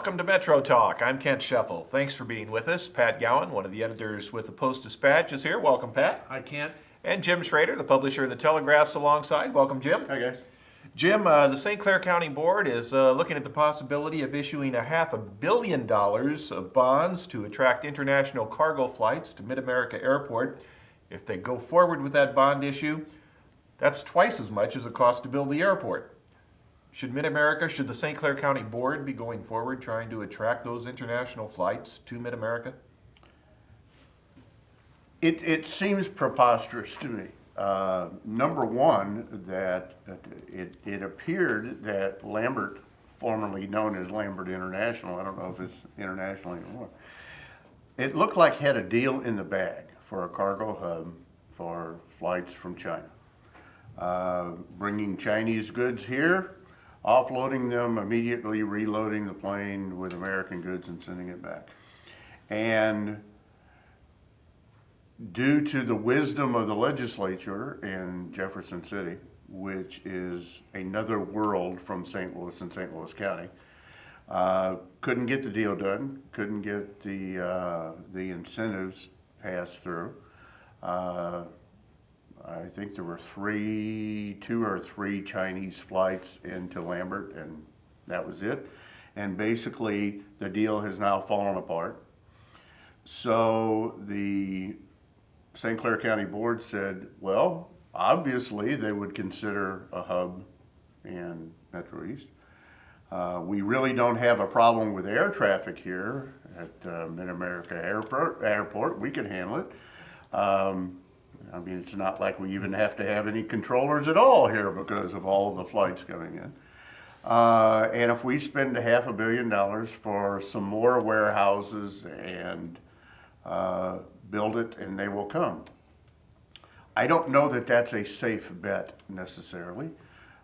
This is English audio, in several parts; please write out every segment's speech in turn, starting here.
Welcome to Metro Talk. I'm Kent Scheffel. Thanks for being with us. Pat Gowan, one of the editors with the Post-Dispatch, is here. Welcome, Pat. Hi, Kent. And Jim Schrader, the publisher of the Telegraph's alongside. Welcome, Jim. Hi, guys. Jim, the St. Clair County Board is looking at the possibility of issuing $500 million of bonds to attract international cargo flights to MidAmerica Airport. If they go forward with that bond issue, that's twice as much as it costs to build the airport. Should the St. Clair County Board be going forward trying to attract those international flights to MidAmerica? It seems preposterous to me. Number one, that it appeared that Lambert, formerly known as Lambert International, I don't know if it's international anymore, it looked like had a deal in the bag for a cargo hub for flights from China. Bringing Chinese goods here, offloading them, immediately reloading the plane with American goods and sending it back. And due to the wisdom of the legislature in Jefferson City, which is another world from St. Louis and St. Louis County, couldn't get the deal done, couldn't get the incentives passed through. I think there were two or three Chinese flights into Lambert, and that was it. And basically, the deal has now fallen apart. So the St. Clair County Board said, well, obviously they would consider a hub in Metro East. We really don't have a problem with air traffic here at MidAmerica Airport. We can handle it. I mean, it's not like we even have to have any controllers at all here because of all of the flights coming in. And if we spend $500 million for some more warehouses and build it, and they will come. I don't know that that's a safe bet necessarily.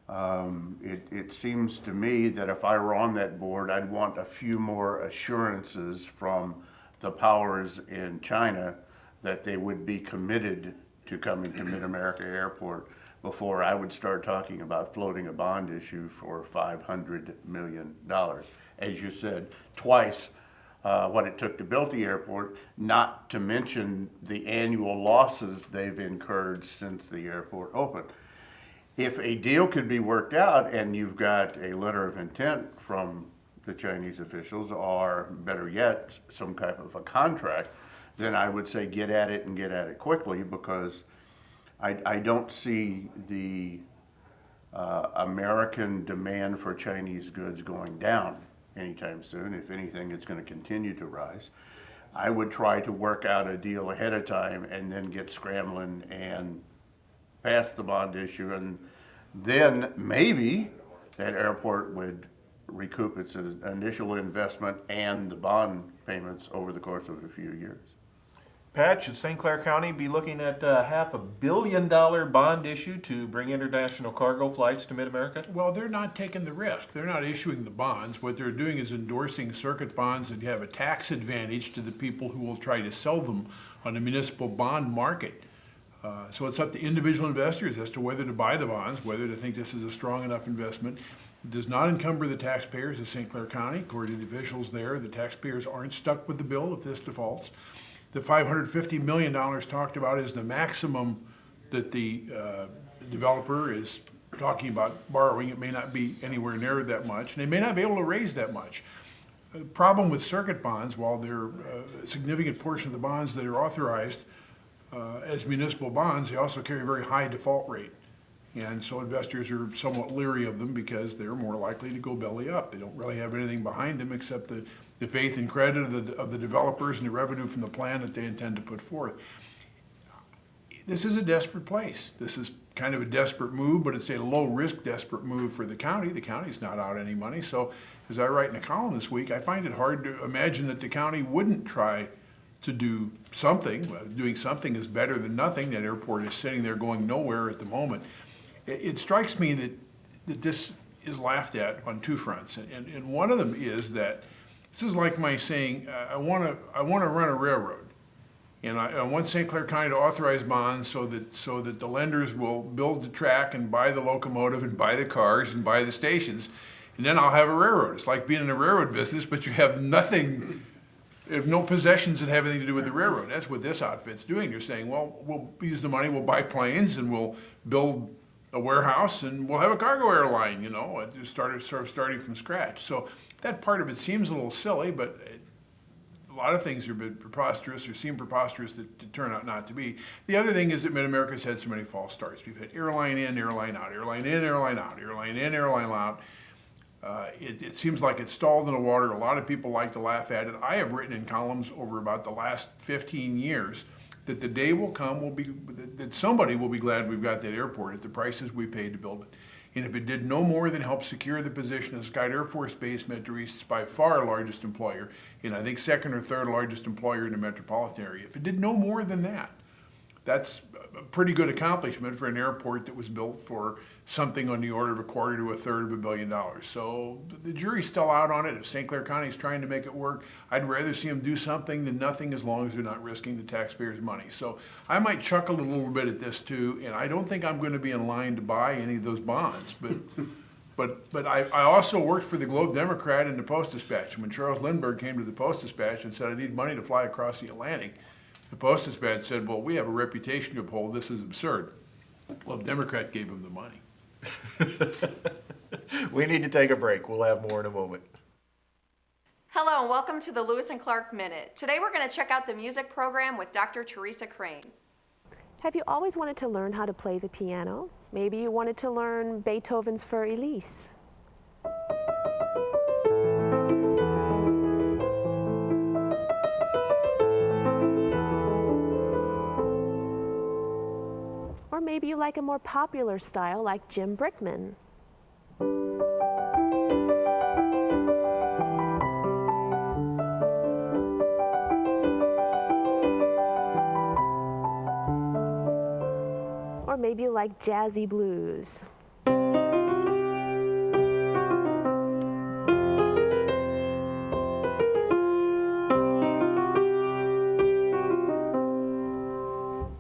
It seems to me that if I were on that board, I'd want a few more assurances from the powers in China that they would be committed to coming to MidAmerica Airport before I would start talking about floating a bond issue for $500 million. As you said, twice what it took to build the airport, not to mention the annual losses they've incurred since the airport opened. If a deal could be worked out and you've got a letter of intent from the Chinese officials, or better yet, some type of a contract, then I would say get at it and get at it quickly, because I don't see the American demand for Chinese goods going down anytime soon. If anything, it's going to continue to rise. I would try to work out a deal ahead of time and then get scrambling and pass the bond issue, and then maybe that airport would recoup its initial investment and the bond payments over the course of a few years. Pat, should St. Clair County be looking at a $500 million bond issue to bring international cargo flights to MidAmerica? Well, they're not taking the risk. They're not issuing the bonds. What they're doing is endorsing circuit bonds that have a tax advantage to the people who will try to sell them on the municipal bond market. So it's up to individual investors as to whether to buy the bonds, whether to think this is a strong enough investment. It does not encumber the taxpayers of St. Clair County. According to the officials there, the taxpayers aren't stuck with the bill if this defaults. The $550 million talked about is the maximum that the developer is talking about borrowing. It may not be anywhere near that much, and they may not be able to raise that much. The problem with circuit bonds, while they're a significant portion of the bonds that are authorized as municipal bonds, they also carry a very high default rate. And so investors are somewhat leery of them because they're more likely to go belly up. They don't really have anything behind them except the faith and credit of the developers and the revenue from the plan that they intend to put forth. This is a desperate place. This is kind of a desperate move, but it's a low-risk desperate move for the county. The county's not out any money. So as I write in a column this week, I find it hard to imagine that the county wouldn't try to do something. Doing something is better than nothing. That airport is sitting there going nowhere at the moment. It strikes me that this is laughed at on two fronts. And one of them is that this is like my saying, I want to run a railroad. And I want St. Clair County to authorize bonds so that the lenders will build the track and buy the locomotive and buy the cars and buy the stations. And then I'll have a railroad. It's like being in a railroad business, but you have nothing, you have no possessions that have anything to do with the railroad. That's what this outfit's doing. They're saying, well, we'll use the money, we'll buy planes, and we'll build a warehouse, and we'll have a cargo airline, you know, and just starting from scratch. So that part of it seems a little silly, but a lot of things are a bit preposterous or seem preposterous that turn out not to be. The other thing is that MidAmerica's had so many false starts. We've had airline in, airline out, airline in, airline out, airline in, airline out. It seems like it's stalled in the water. A lot of people like to laugh at it. I have written in columns over about the last 15 years that the day will come that somebody will be glad we've got that airport at the prices we paid to build it. And if it did no more than help secure the position of Sky Air Force Base, Metro East's by far our largest employer, and I think second or third largest employer in the metropolitan area, if it did no more than that, that's a pretty good accomplishment for an airport that was built for something on the order of $250 to $300 million. So the jury's still out on it. If St. Clair County is trying to make it work, I'd rather see them do something than nothing, as long as they're not risking the taxpayers' money. So I might chuckle a little bit at this too, and I don't think I'm going to be in line to buy any of those bonds. But I also worked for the Globe Democrat and the Post-Dispatch. When Charles Lindbergh came to the Post-Dispatch and said, I need money to fly across the Atlantic, the Post-Dispatch said, well, we have a reputation to uphold. This is absurd. Well, the Democrat gave him the money. We need to take a break. We'll have more in a moment. Hello and welcome to the Lewis and Clark Minute. Today we're going to check out the music program with Dr. Teresa Crane. Have you always wanted to learn how to play the piano? Maybe you wanted to learn Beethoven's Für Elise. Or maybe you like a more popular style like Jim Brickman. Or maybe you like jazzy blues.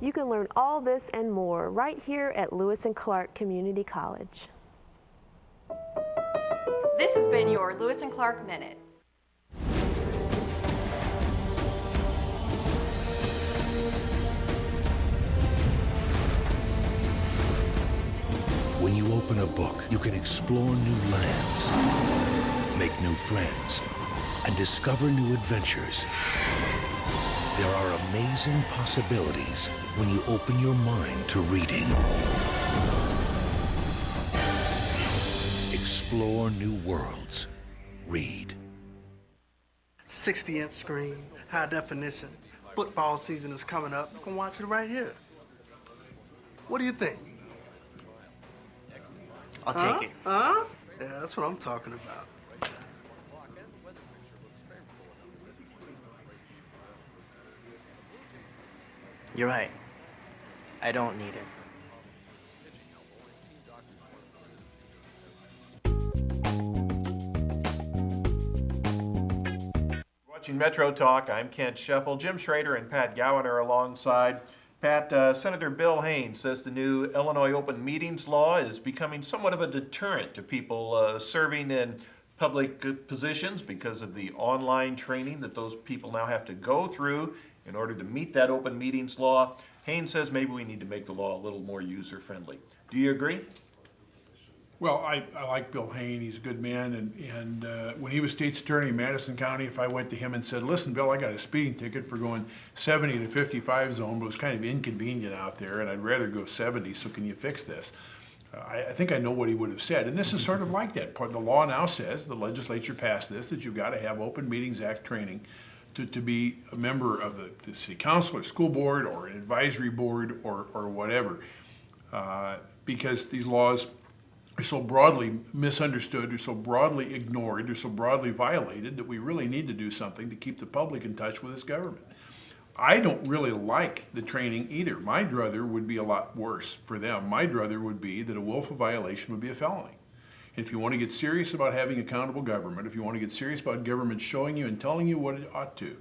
You can learn all this and more right here at Lewis and Clark Community College. This has been your Lewis and Clark Minute. When you open a book, you can explore new lands, make new friends, and discover new adventures. There are amazing possibilities when you open your mind to reading. Explore new worlds. Read. 60-inch screen, high definition. Football season is coming up. You can watch it right here. What do you think? I'll take it. Huh? Yeah, that's what I'm talking about. You're right. I don't need it. Watching Metro Talk, I'm Kent Scheffel. Jim Schrader and Pat Gowan are alongside. Pat, Senator Bill Haynes says the new Illinois Open Meetings law is becoming somewhat of a deterrent to people serving in public positions because of the online training that those people now have to go through in order to meet that open meetings law. Haynes says maybe we need to make the law a little more user-friendly. Do you agree? Well, I like Bill Haynes. He's a good man. And when he was state's attorney in Madison County, if I went to him and said, listen, Bill, I got a speeding ticket for going 70 to 55 zone, but it was kind of inconvenient out there, and I'd rather go 70, so can you fix this? I think I know what he would have said. And this is sort of like that. The law now says, the legislature passed this, that you've got to have Open Meetings Act training to be a member of the city council or school board or an advisory board or whatever. Because these laws are so broadly misunderstood, they're so broadly ignored, they're so broadly violated that we really need to do something to keep the public in touch with this government. I don't really like the training either. My druther would be a lot worse for them. My druther would be that a willful violation would be a felony. If you want to get serious about having accountable government, if you want to get serious about government showing you and telling you what it ought to,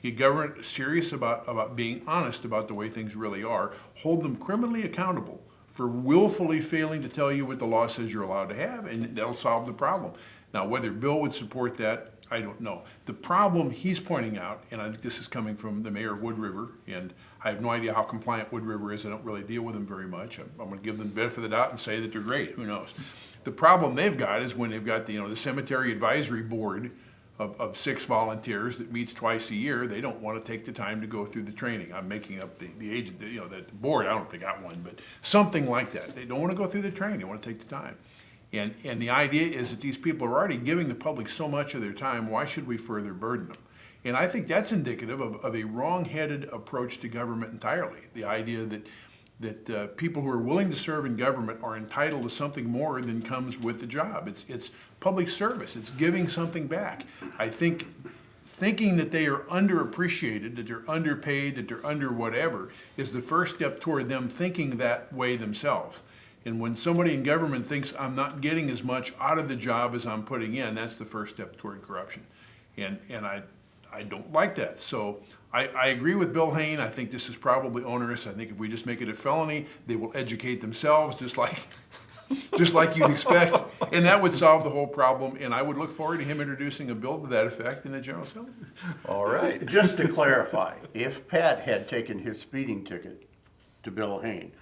get government serious about being honest about the way things really are, hold them criminally accountable for willfully failing to tell you what the law says you're allowed to have, and that'll solve the problem. Now, whether Bill would support that, I don't know. The problem he's pointing out, and I think this is coming from the mayor of Wood River, and I have no idea how compliant Wood River is. I don't really deal with them very much. I'm going to give them the benefit of the doubt and say that they're great. Who knows? The problem they've got is when they've got the cemetery advisory board of 6 volunteers that meets twice a year. They don't want to take the time to go through the training. I'm making up the age, that board. I don't think I got one, but something like that. They don't want to go through the training. They want to take the time. And the idea is that these people are already giving the public so much of their time. Why should we further burden them? And I think that's indicative of a wrong-headed approach to government entirely. The idea that people who are willing to serve in government are entitled to something more than comes with the job. It's public service. It's giving something back. I think thinking that they are underappreciated, that they're underpaid, that they're under whatever, is the first step toward them thinking that way themselves. And when somebody in government thinks I'm not getting as much out of the job as I'm putting in, that's the first step toward corruption. And I don't like that. So I agree with Bill Hayne. I think this is probably onerous. I think if we just make it a felony, they will educate themselves just like you'd expect. And that would solve the whole problem. And I would look forward to him introducing a bill to that effect in the General Assembly. All right. Just to clarify, if Pat had taken his speeding ticket to Bill Hayne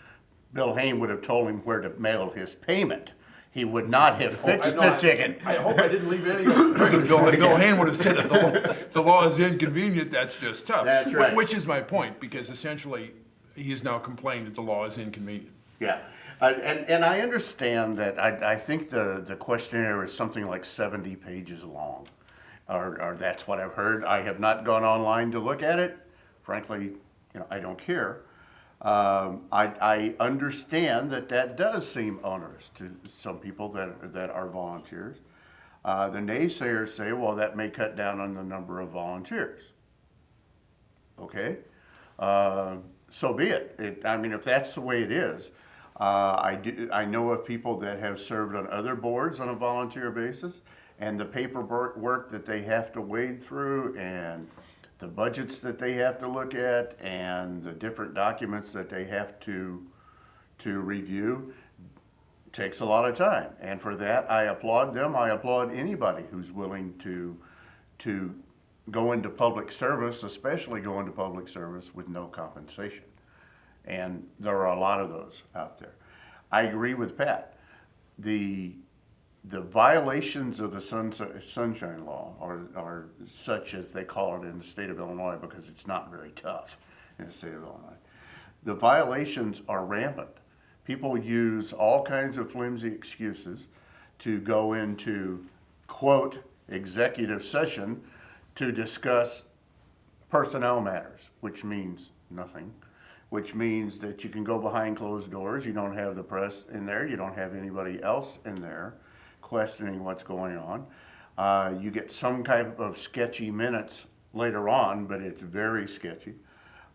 would have told him where to mail his payment. He would not have fixed the ticket. I hope I didn't leave any impression. Bill Hayne would have said if the law is inconvenient, that's just tough. That's right. Which is my point, because essentially he is now complaining that the law is inconvenient. Yeah, and I understand that. I think the questionnaire is something like 70 pages long, or that's what I've heard. I have not gone online to look at it. Frankly, I don't care. I understand that does seem onerous to some people that are volunteers. The naysayers say, well, that may cut down on the number of volunteers. Okay, so be it. If that's the way it is, I know of people that have served on other boards on a volunteer basis, and the paperwork that they have to wade through, and the budgets that they have to look at, and the different documents that they have to review takes a lot of time. And for that, I applaud them. I applaud anybody who's willing to go into public service, especially go into public service with no compensation. And there are a lot of those out there. I agree with Pat. The violations of the Sunshine Law are such as they call it in the state of Illinois, because it's not very tough in the state of Illinois. The violations are rampant. People use all kinds of flimsy excuses to go into, quote, executive session to discuss personnel matters, which means nothing, which means that you can go behind closed doors. You don't have the press in there. You don't have anybody else in there questioning what's going on. You get some type of sketchy minutes later on, but it's very sketchy.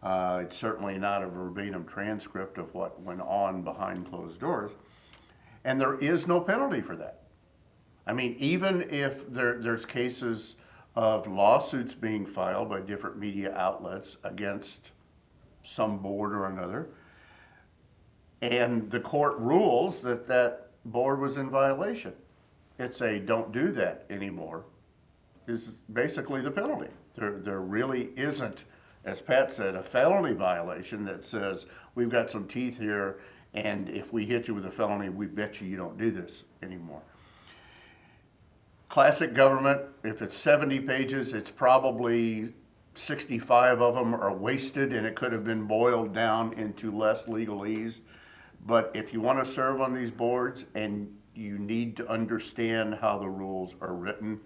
It's certainly not a verbatim transcript of what went on behind closed doors. And there is no penalty for that. Even if there's cases of lawsuits being filed by different media outlets against some board or another, and the court rules that board was in violation, it's a don't do that anymore is basically the penalty. There really isn't, as Pat said, a felony violation that says we've got some teeth here, and if we hit you with a felony, we bet you don't do this anymore. Classic government, if it's 70 pages, it's probably 65 of them are wasted, and it could have been boiled down into less legalese. But if you want to serve on these boards and you need to understand how the rules are written,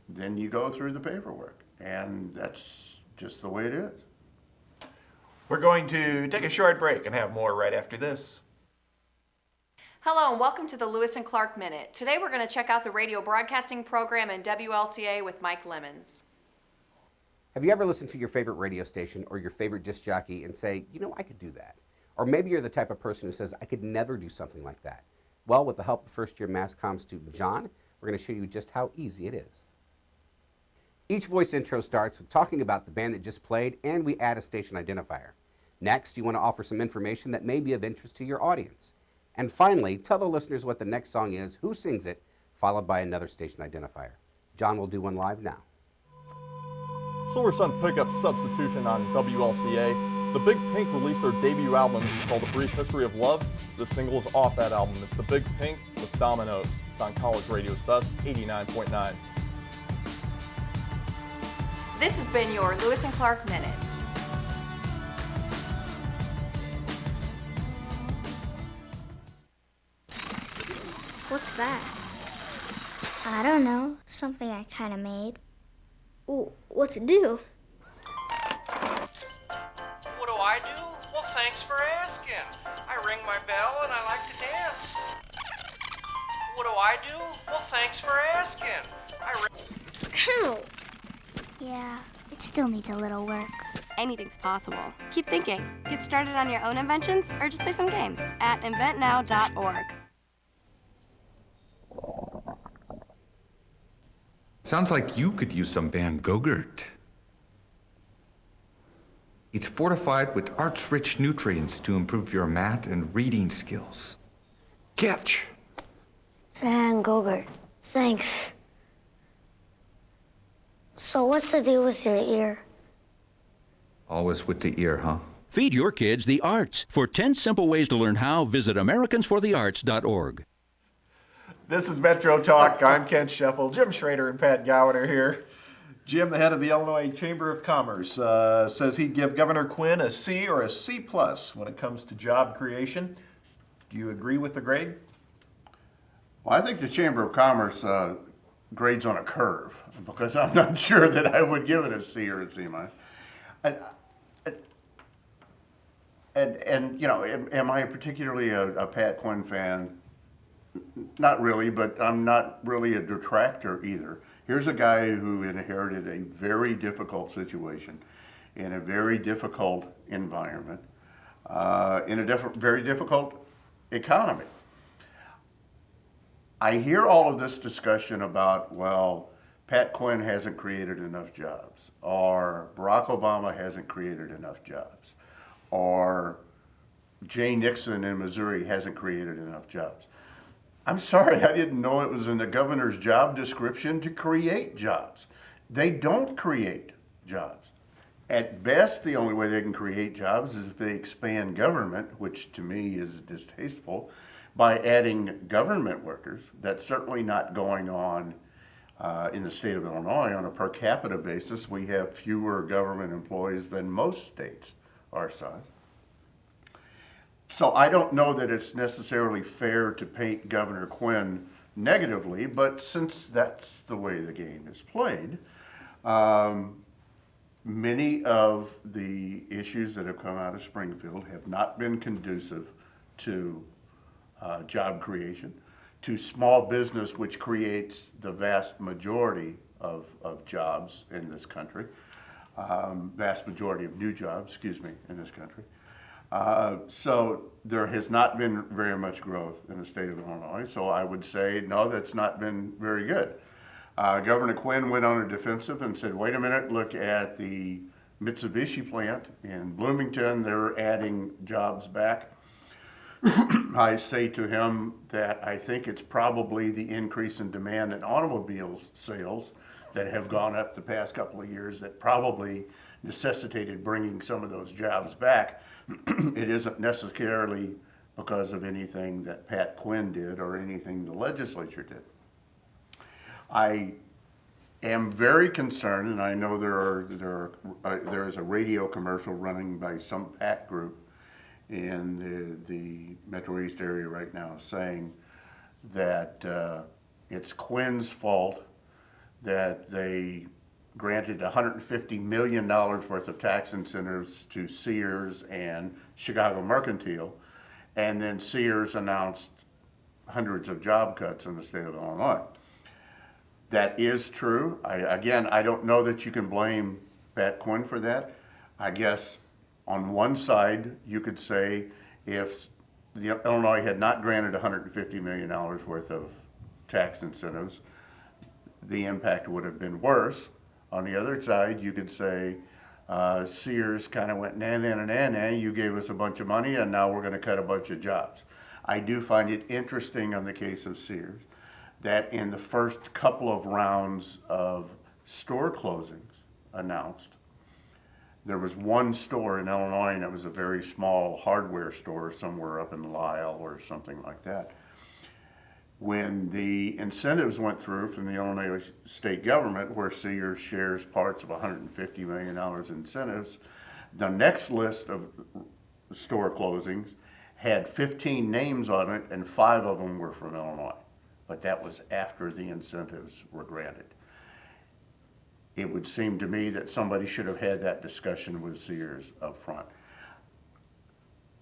then you go through the paperwork, and that's just the way it is. We're going to take a short break and have more right after this. Hello and welcome to the Lewis and Clark Minute. Today we're going to check out the radio broadcasting program in WLCA with Mike Lemons. Have you ever listened to your favorite radio station or your favorite disc jockey and say, I could do that? Or maybe you're the type of person who says, I could never do something like that. Well, with the help of first-year Mass Comm student John, we're going to show you just how easy it is. Each voice intro starts with talking about the band that just played, and we add a station identifier. Next, you want to offer some information that may be of interest to your audience. And finally, tell the listeners what the next song is, who sings it, followed by another station identifier. John will do one live now. Silver Sun Pickup substitution on WLCA. The Big Pink released their debut album called A Brief History of Love. The single is off that album. It's The Big Pink with Dominoes. It's on College Radio's Best 89.9. This has been your Lewis and Clark Minute. What's that? I don't know. Something I kind of made. Ooh, what's it do? What do I do? Well, thanks for asking. I ring my bell and I like to dance. What do I do? Well, thanks for asking. Ow! Yeah, it still needs a little work. Anything's possible. Keep thinking. Get started on your own inventions or just play some games at inventnow.org. Sounds like you could use some Van Gogurt. It's fortified with arts-rich nutrients to improve your math and reading skills. Catch! Van Gogurt, thanks. So what's the deal with your ear? Always with the ear, huh? Feed your kids the arts. For 10 simple ways to learn how, visit AmericansForTheArts.org. This is Metro Talk. I'm Ken Scheffel. Jim Schrader and Pat Gowan are here. Jim, the head of the Illinois Chamber of Commerce, says he'd give Governor Quinn a C or a C+ when it comes to job creation. Do you agree with the grade? Well, I think the Chamber of Commerce grades on a curve, because I'm not sure that I would give it a C or a C-. And you know, am I particularly a Pat Quinn fan? Not really, but I'm not really a detractor either. Here's a guy who inherited a very difficult situation in a very difficult environment, in a very difficult economy. I hear all of this discussion about, well, Pat Quinn hasn't created enough jobs, or Barack Obama hasn't created enough jobs, or Jay Nixon in Missouri hasn't created enough jobs. I'm sorry, I didn't know it was in the governor's job description to create jobs. They don't create jobs. At best, the only way they can create jobs is if they expand government, which to me is distasteful, by adding government workers. That's certainly not going on in the state of Illinois. On a per capita basis, we have fewer government employees than most states our size. So I don't know that it's necessarily fair to paint Governor Quinn negatively, but since that's the way the game is played, many of the issues that have come out of Springfield have not been conducive to job creation, to small business, which creates the vast majority of jobs in this country, vast majority of new jobs, in this country. So there has not been very much growth in the state of Illinois. So I would say, no, that's not been very good. Governor Quinn went on a defensive and said, wait a minute, look at the Mitsubishi plant in Bloomington. They're adding jobs back. I say to him that I think it's probably the increase in demand in automobile sales that have gone up the past couple of years that probably necessitated bringing some of those jobs back. It isn't necessarily because of anything that Pat Quinn did or anything the legislature did. I am very concerned, and I know there is a radio commercial running by some PAC group in the Metro East area right now saying that it's Quinn's fault that they granted $150 million worth of tax incentives to Sears and Chicago Mercantile, and then Sears announced hundreds of job cuts in the state of Illinois. That is true. I don't know that you can blame Pat Quinn for that. I guess on one side, you could say if Illinois had not granted $150 million worth of tax incentives, the impact would have been worse. On the other side, you could say Sears kind of went, nah, you gave us a bunch of money and now we're going to cut a bunch of jobs. I do find it interesting on the case of Sears that in the first couple of rounds of store closings announced, there was one store in Illinois, and it was a very small hardware store somewhere up in Lisle or something like that. When the incentives went through from the Illinois state government, where Sears shares parts of $150 million incentives, the next list of store closings had 15 names on it, and 5 of them were from Illinois. But that was after the incentives were granted. It would seem to me that somebody should have had that discussion with Sears up front.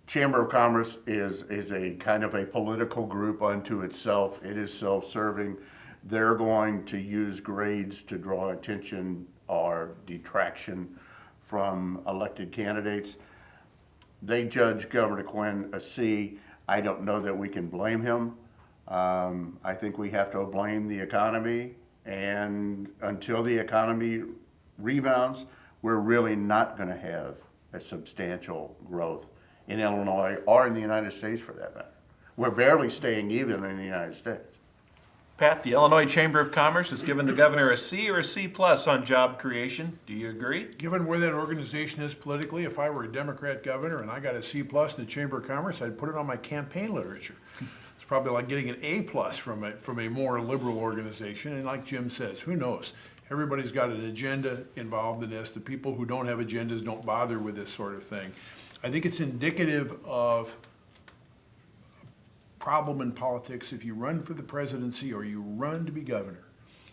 Chamber of Commerce is a kind of a political group unto itself. It is self-serving. They're going to use grades to draw attention or detraction from elected candidates. They judge Governor Quinn a C. I don't know that we can blame him. I think we have to blame the economy, and until the economy rebounds, we're really not going to have a substantial growth in Illinois or in the United States for that matter. We're barely staying even in the United States. Pat, the Illinois Chamber of Commerce has given the governor a C or a C plus on job creation. Do you agree? Given where that organization is politically, if I were a Democrat governor and I got a C plus in the Chamber of Commerce, I'd put it on my campaign literature. It's probably like getting an A plus from a more liberal organization. And like Jim says, who knows? Everybody's got an agenda involved in this. The people who don't have agendas don't bother with this sort of thing. I think it's indicative of problem in politics. If you run for the presidency or you run to be governor,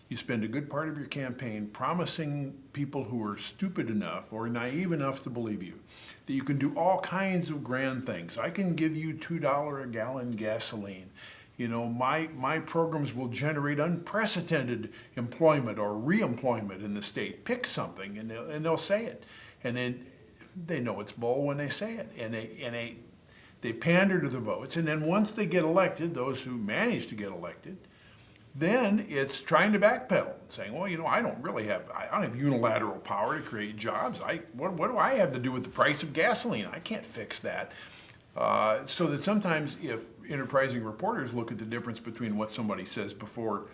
you spend a good part of your campaign promising people who are stupid enough or naive enough to believe you that you can do all kinds of grand things. I can give you $2 a gallon gasoline. You know, my programs will generate unprecedented employment or re-employment in the state. Pick something and they'll say it. And then they know it's bull when they say it. And they pander to the votes. And then once they get elected, those who manage to get elected, then it's trying to backpedal and saying, well, you know, I don't have unilateral power to create jobs. What do I have to do with the price of gasoline? I can't fix that. So that sometimes if enterprising reporters look at the difference between what somebody says before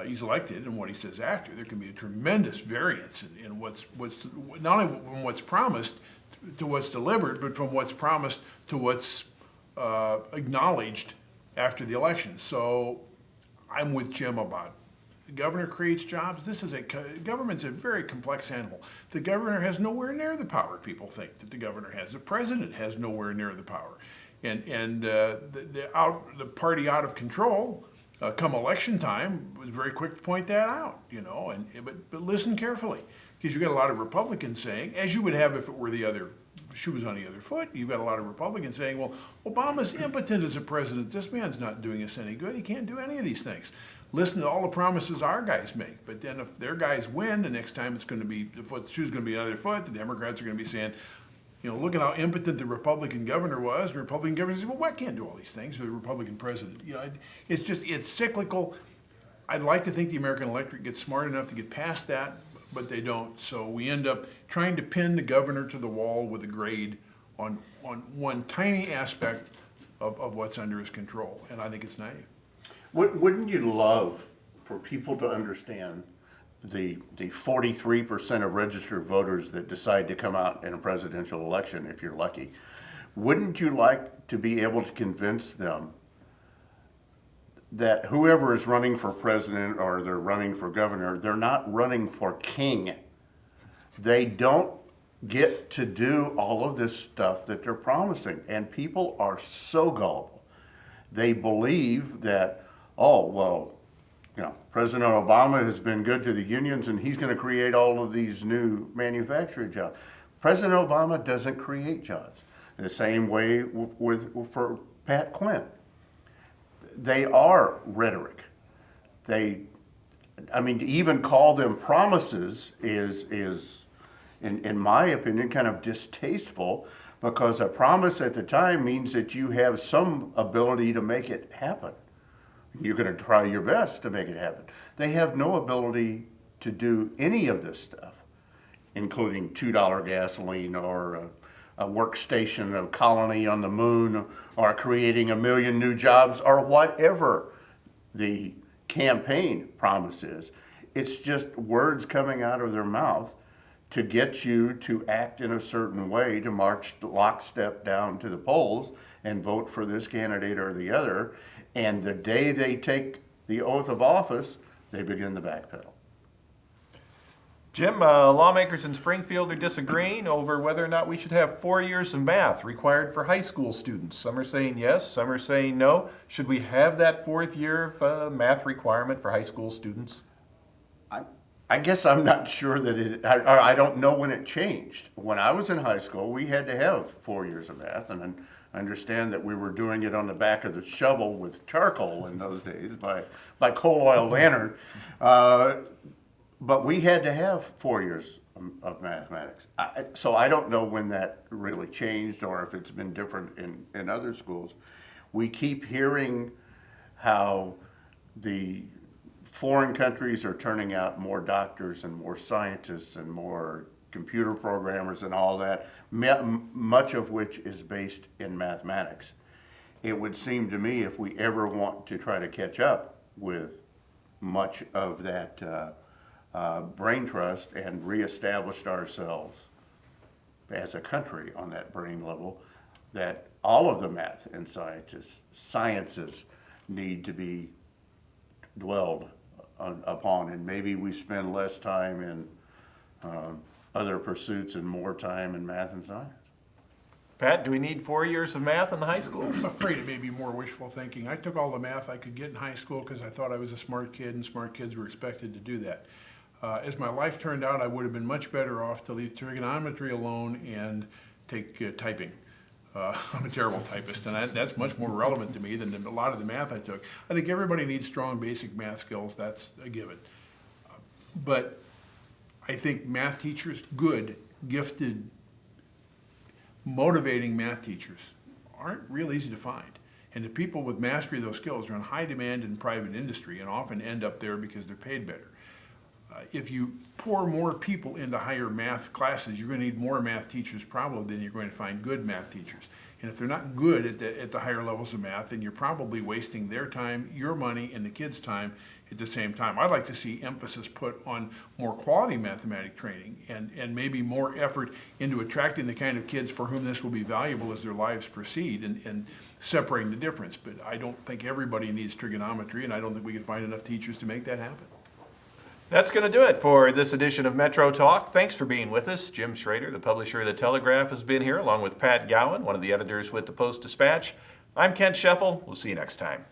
he's elected and what he says after, there can be a tremendous variance in what's not only from what's promised to what's delivered, but from what's promised to what's acknowledged after the election. So I'm with Jim about the governor creates jobs. Government's a very complex animal. The governor has nowhere near the power people think that the governor has. The president has nowhere near the power. And the party out of control, come election time, was very quick to point that out, you know. But listen carefully, because you got a lot of Republicans saying, as you would have if it were the other shoe was on the other foot, you've got a lot of Republicans saying, well, Obama's impotent as a president. This man's not doing us any good. He can't do any of these things. Listen to all the promises our guys make. But then if their guys win, the next time it's going to be, the shoe's going to be another foot. The Democrats are going to be saying, you know, look at how impotent the Republican governor was. The Republican governor says, well, I can't do all these things for the Republican president. You know, it's cyclical. I'd like to think the American electorate gets smart enough to get past that, but they don't. So we end up trying to pin the governor to the wall with a grade on one tiny aspect of what's under his control, and I think it's naive. Wouldn't you love for people to understand the 43% of registered voters that decide to come out in a presidential election, if you're lucky? Wouldn't you like to be able to convince them that whoever is running for president or they're running for governor, they're not running for king? They don't get to do all of this stuff that they're promising. And people are so gullible. They believe that, oh, well, you know, President Obama has been good to the unions and he's going to create all of these new manufacturing jobs. President Obama doesn't create jobs. The same way for Pat Quinn. They are rhetoric. To even call them promises is in my opinion, kind of distasteful, because a promise at the time means that you have some ability to make it happen. You're going to try your best to make it happen. They have no ability to do any of this stuff. including $2 gasoline or a workstation, a colony on the moon, or creating 1 million new jobs, or whatever the campaign promises. It's just words coming out of their mouth to get you to act in a certain way, to march lockstep down to the polls and vote for this candidate or the other. And the day they take the oath of office, they begin the backpedal. Jim, lawmakers in Springfield are disagreeing over whether or not we should have 4 years of math required for high school students. Some are saying yes, some are saying no. Should we have that 4th year of math requirement for high school students? I guess I'm not sure that I don't know when it changed. When I was in high school, we had to have 4 years of math, and I understand that we were doing it on the back of the shovel with charcoal in those days by coal oil lantern. But we had to have 4 years of mathematics. So I don't know when that really changed or if it's been different in other schools. We keep hearing how the foreign countries are turning out more doctors and more scientists and more computer programmers and all that, much of which is based in mathematics. It would seem to me if we ever want to try to catch up with much of that brain trust and reestablished ourselves as a country on that brain level, that all of the math and sciences need to be dwelled upon, and maybe we spend less time in other pursuits and more time in math and science. Pat, do we need 4 years of math in the high school? I'm afraid it may be more wishful thinking. I took all the math I could get in high school because I thought I was a smart kid, and smart kids were expected to do that. As my life turned out, I would have been much better off to leave trigonometry alone and take typing. I'm a terrible typist, and that's much more relevant to me than a lot of the math I took. I think everybody needs strong basic math skills. That's a given. But I think math teachers, good, gifted, motivating math teachers, aren't real easy to find. And the people with mastery of those skills are in high demand in private industry and often end up there because they're paid better. If you pour more people into higher math classes, you're going to need more math teachers probably than you're going to find good math teachers. And if they're not good at the higher levels of math, then you're probably wasting their time, your money, and the kids' time at the same time. I'd like to see emphasis put on more quality mathematic training and maybe more effort into attracting the kind of kids for whom this will be valuable as their lives proceed and separating the difference. But I don't think everybody needs trigonometry, and I don't think we can find enough teachers to make that happen. That's going to do it for this edition of Metro Talk. Thanks for being with us. Jim Schrader, the publisher of the Telegraph, has been here, along with Pat Gowan, one of the editors with the Post-Dispatch. I'm Kent Scheffel. We'll see you next time.